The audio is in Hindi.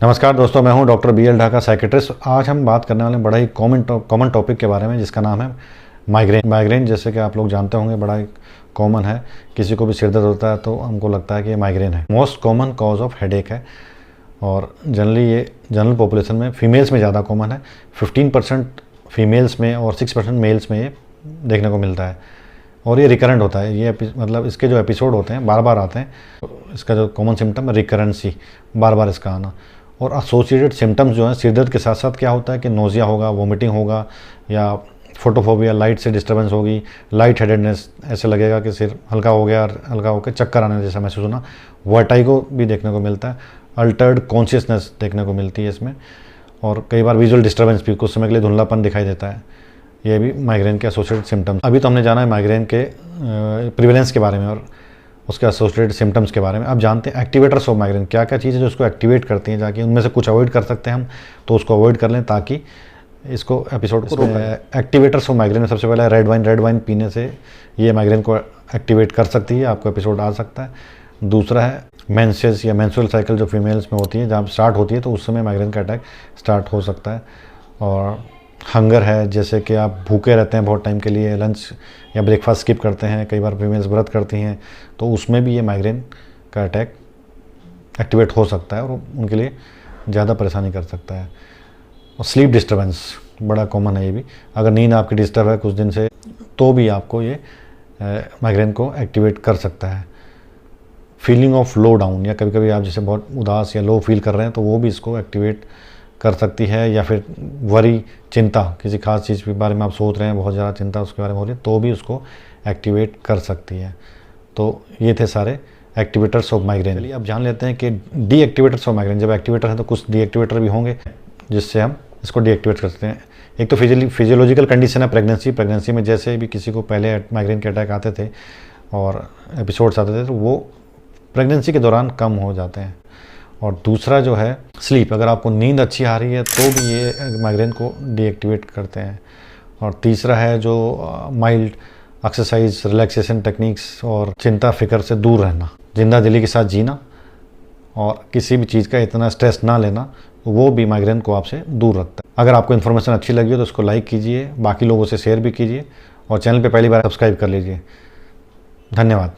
नमस्कार दोस्तों, मैं हूं doctor B L Dhaka, psychiatrist. आज हम बात करने वाले हैं बड़ा ही कॉमन टॉपिक के बारे में, जिसका नाम है माइग्रेन। जैसे कि आप लोग जानते होंगे, बड़ा ही कॉमन है। किसी को भी सिर दर्द होता है तो हमको लगता है कि ये माइग्रेन है। Most common cause of headache है और जनरली ये जनरल पॉपुलेशन में फीमेल्स में ज़्यादा कॉमन है। 15% फीमेल्स में और 6% मेल्स में ये देखने को मिलता है और ये रिकरेंट होता है। ये मतलब इसके जो एपिसोड होते हैं बार बार आते हैं। इसका जो कॉमन सिम्टम है रिकरेंसी, बार बार इसका आना। और एसोसिएटेड सिम्टम्स जो हैं सिर दर्द के साथ साथ क्या होता है कि नोजिया होगा, वोमिटिंग होगा, या फोटोफोबिया, लाइट से डिस्टर्बेंस होगी, लाइट हेडेडनेस, ऐसे लगेगा कि सिर हल्का हो गया और हल्का होकर चक्कर आने जैसा महसूस होना। वर्टाइगो भी देखने को मिलता है। अल्टर्ड कॉन्शियसनेस देखने को मिलती है इसमें। और कई बार विजुअल डिस्टर्बेंस भी, कुछ समय के लिए धुंधलापन दिखाई देता है। ये भी माइग्रेन के एसोसिएटेड सिम्टम्स। अभी तो हमने जाना है माइग्रेन के प्रिवेलेंस के बारे में और उसके एसोसिएटेड सिम्टम्स के बारे में। अब जानते हैं एक्टिवेटर्स ऑफ माइग्रेन क्या क्या चीज़ें जो उसको एक्टिवेट करती हैं। जाके उनमें से कुछ अवॉइड कर सकते हैं हम, तो उसको अवॉइड कर लें ताकि इसको एपिसोड को रोकें। एक्टिवेटर्स ऑफ माइग्रेन में सबसे पहले रेड वाइन पीने से ये माइग्रेन को एक्टिवेट कर सकती है, आपको एपिसोड आ सकता है। दूसरा है मेंसेस या मेंस्ट्रुअल साइकिल जो फीमेल्स में होती है, जब स्टार्ट होती है तो उस समय माइग्रेन का अटैक स्टार्ट हो सकता है। और हंगर है, जैसे कि आप भूखे रहते हैं बहुत टाइम के लिए, लंच या ब्रेकफास्ट स्किप करते हैं, कई बार फीमेल्स व्रत करती हैं, तो उसमें भी ये माइग्रेन का अटैक एक्टिवेट हो सकता है और उनके लिए ज़्यादा परेशानी कर सकता है। और स्लीप डिस्टर्बेंस बड़ा कॉमन है ये भी। अगर नींद आपकी डिस्टर्ब है कुछ दिन से तो भी आपको ये माइग्रेन को एक्टिवेट कर सकता है। फीलिंग ऑफ लो डाउन, या कभी कभी आप जैसे बहुत उदास या लो फील कर रहे हैं तो वो भी इसको एक्टिवेट कर सकती है। या फिर वरी, चिंता, किसी खास चीज़ के बारे में आप सोच रहे हैं, बहुत ज़्यादा चिंता उसके बारे में हो रही है, तो भी उसको एक्टिवेट कर सकती है। तो ये थे सारे एक्टिवेटर्स ऑफ माइग्रेन। चलिए अब जान लेते हैं कि डीएक्टिवेटर्स ऑफ माइग्रेन। जब एक्टिवेटर हैं तो कुछ डीएक्टिवेटर भी होंगे जिससे हम इसको डीएक्टिवेट कर सकते हैं। एक तो फिजियोलॉजिकल कंडीशन है प्रेगनेंसी में जैसे भी किसी को पहले माइग्रेन के अटैक आते थे और एपिसोड्स आते थे तो वो प्रेगनेंसी के दौरान कम हो जाते हैं। और दूसरा जो है स्लीप, अगर आपको नींद अच्छी आ रही है तो भी ये माइग्रेन को डीएक्टिवेट करते हैं। और तीसरा है जो माइल्ड एक्सरसाइज, रिलैक्सेशन टेक्निक्स और चिंता फिक्र से दूर रहना, जिंदा दिली के साथ जीना और किसी भी चीज़ का इतना स्ट्रेस ना लेना, वो भी माइग्रेन को आपसे दूर रखता है। अगर आपको इन्फॉर्मेशन अच्छी लगी हो तो उसको लाइक कीजिए, बाकी लोगों से शेयर भी कीजिए और चैनल पे पहली बार सब्सक्राइब कर लीजिए। धन्यवाद।